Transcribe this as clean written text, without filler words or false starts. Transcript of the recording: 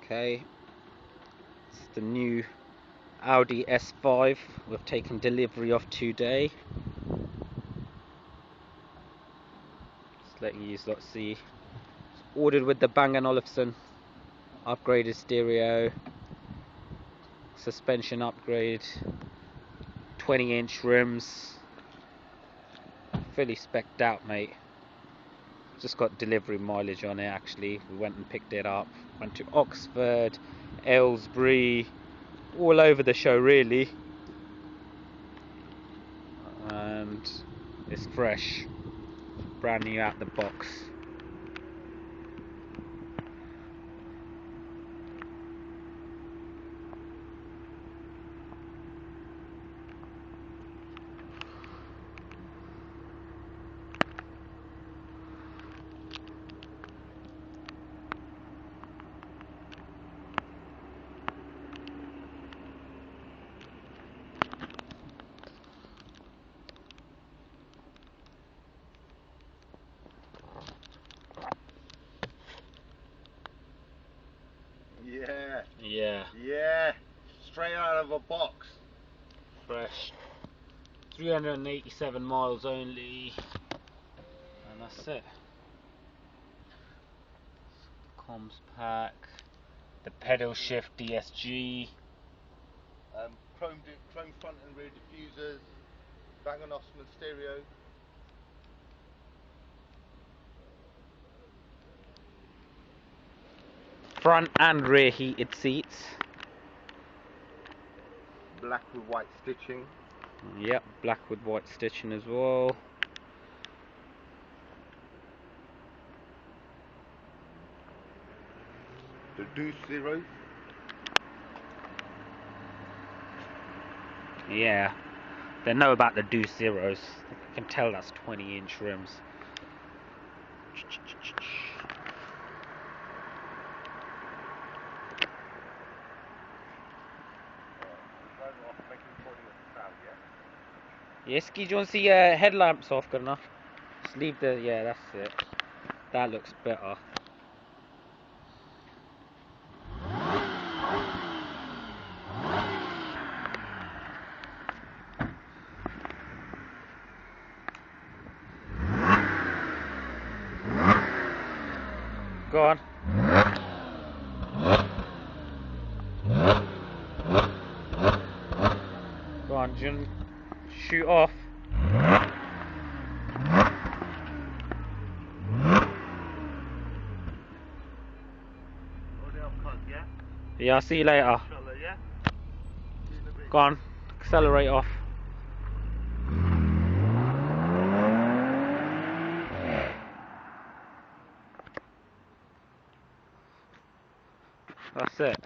Okay, this is the new Audi S5 we've taken delivery of today. Just letting you lot see. It's ordered with the Bang & Olufsen upgraded stereo, suspension upgrade, 20-inch rims, fully specced out, mate. Just got delivery mileage on it. Actually, we went and picked it up, went to Oxford, Aylesbury, all over the show really, and it's fresh, brand new out the box. Yeah, straight out of a box. Fresh. 387 miles only, and that's it. Comms pack, the pedal shift DSG, Chrome front and rear diffusers, Bang & Olufsen stereo. front and rear heated seats. Black with white stitching. Yep, black with white stitching as well. The Deuce Zeros. Yeah, they know about the Deuce Zeros. You can tell that's 20-inch rims. Yeah, Ski, do you want to see headlamps off good enough? Just leave the, yeah, that's it. That looks better. Go on. Go on, Jun. Shoot off. Yeah, I'll see you later. Go on, accelerate off. That's it.